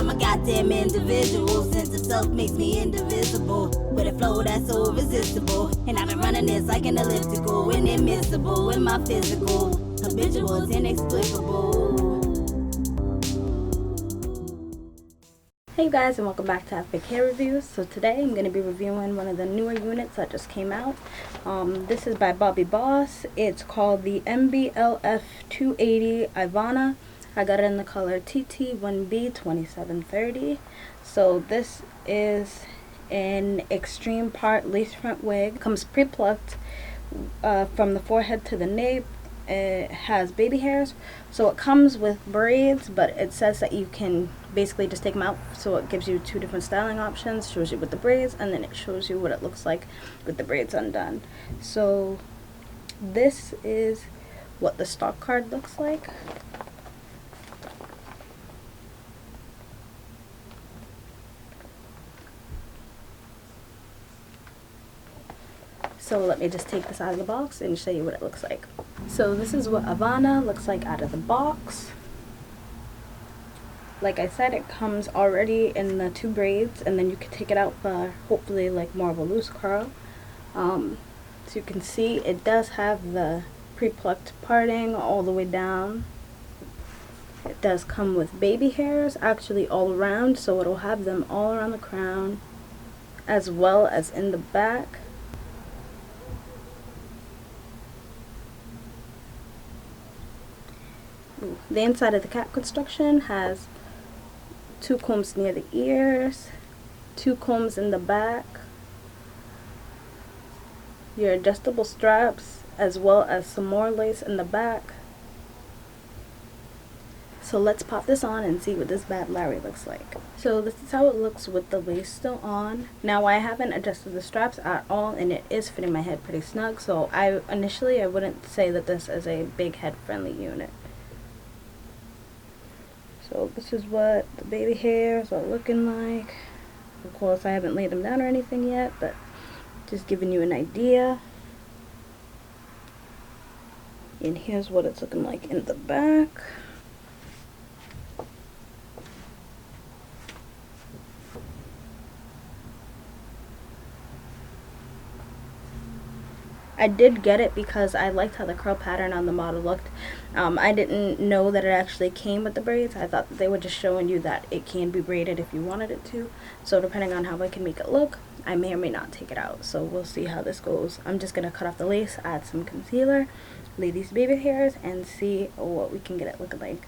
I'm a goddamn individual. Sense of self makes me indivisible. With a flow that's so irresistible. And I've been running this like an elliptical. Inadmissible in my physical. Habitual is inexplicable. Hey guys, and welcome back to Epic Hair Reviews. So today I'm going to be reviewing one of the newer units that just came out. This is by Bobbi Boss. It's called the MBLF280 Ivana. I got it in the color TT1B2730. So this is an extreme part lace front wig. Comes pre-plucked from the forehead to the nape. It has baby hairs, so it comes with braids, but it says that you can basically just take them out, so it gives you two different styling options. Shows you with the braids, and then it shows you what it looks like with the braids undone. So this is what the stock card looks like. So let me just take this out of the box and show you what it looks like. So this is what Ivana looks like out of the box. Like I said, it comes already in the two braids, and then you can take it out for hopefully like more of a loose curl. So you can see it does have the pre-plucked parting all the way down. It does come with baby hairs actually all around, so it'll have them all around the crown as well as in the back. The inside of the cap construction has two combs near the ears, two combs in the back, your adjustable straps, as well as some more lace in the back. So let's pop this on and see what this bad Larry looks like. So this is how it looks with the lace still on. Now I haven't adjusted the straps at all, and it is fitting my head pretty snug, so I wouldn't say that this is a big head friendly unit. So this is what the baby hairs are looking like. Of course, I haven't laid them down or anything yet, but just giving you an idea. And here's what it's looking like in the back. I did get it because I liked how the curl pattern on the model looked. I didn't know that it actually came with the braids. I thought that they were just showing you that it can be braided if you wanted it to. So depending on how I can make it look, I may or may not take it out. So we'll see how this goes. I'm just going to cut off the lace, add some concealer, lay these baby hairs, and see what we can get it looking like.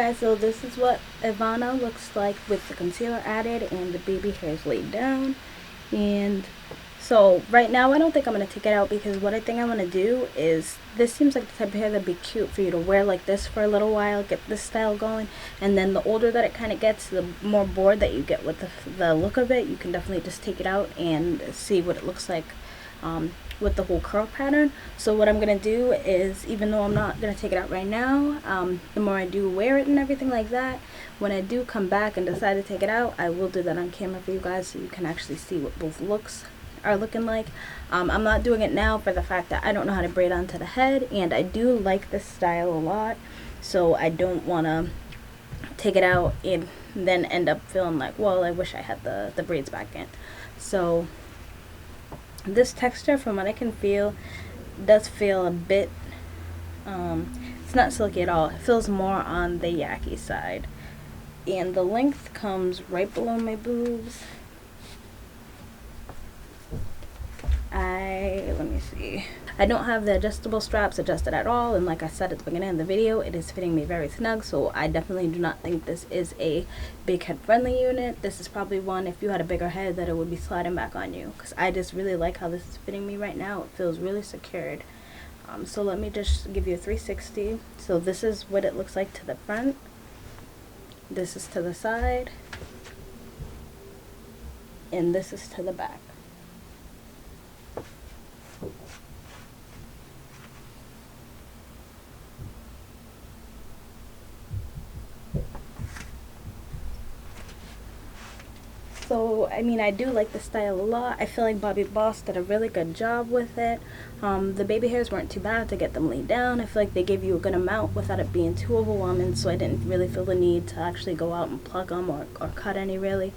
guys, so this is what Ivana looks like with the concealer added and the baby hairs laid down. And so right now I don't think I'm going to take it out, because what I think I want to do is, this seems like the type of hair that'd be cute for you to wear like this for a little while, get this style going, and then the older that it kind of gets, the more bored that you get with the look of it, you can definitely just take it out and see what it looks like with the whole curl pattern. So what I'm going to do is, even though I'm not going to take it out right now, the more I do wear it and everything like that, when I do come back and decide to take it out, I will do that on camera for you guys so you can actually see what both looks are looking like. I'm not doing it now for the fact that I don't know how to braid onto the head, and I do like this style a lot, so I don't want to take it out and then end up feeling like, well, I wish I had the braids back in. So this texture, from what I can feel, does feel a bit, it's not silky at all. It feels more on the Yaki side. And the length comes right below my boobs. Let me see. I don't have the adjustable straps adjusted at all, and like I said at the beginning of the video, it is fitting me very snug, so I definitely do not think this is a big head friendly unit. This is probably one, if you had a bigger head, that it would be sliding back on you, because I just really like how this is fitting me right now. It feels really secured. So let me just give you a 360. So this is what it looks like to the front. This is to the side, and this is to the back. So, I mean, I do like the style a lot. I feel like Bobbi Boss did a really good job with it. The baby hairs weren't too bad to get them laid down. I feel like they gave you a good amount without it being too overwhelming, so I didn't really feel the need to actually go out and pluck them or cut any, really.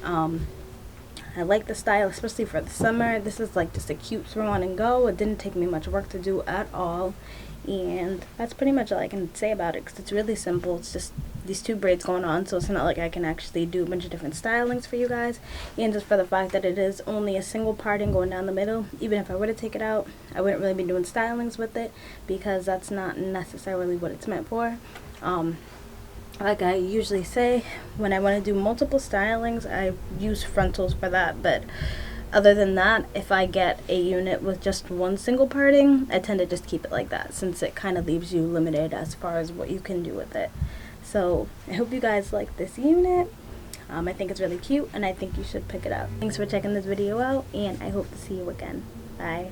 I like the style, especially for the summer. This is like just a cute throw on and go. It didn't take me much work to do at all. And that's pretty much all I can say about it, because it's really simple. It's just these two braids going on, so it's not like I can actually do a bunch of different stylings for you guys. And just for the fact that it is only a single parting going down the middle, even if I were to take it out, I wouldn't really be doing stylings with it, because that's not necessarily what it's meant for. Like I usually say, when I want to do multiple stylings, I use frontals for that, but other than that, if I get a unit with just one single parting, I tend to just keep it like that, since it kind of leaves you limited as far as what you can do with it. So I hope you guys like this unit. I think it's really cute, and I think you should pick it up. Thanks for checking this video out, and I hope to see you again. Bye.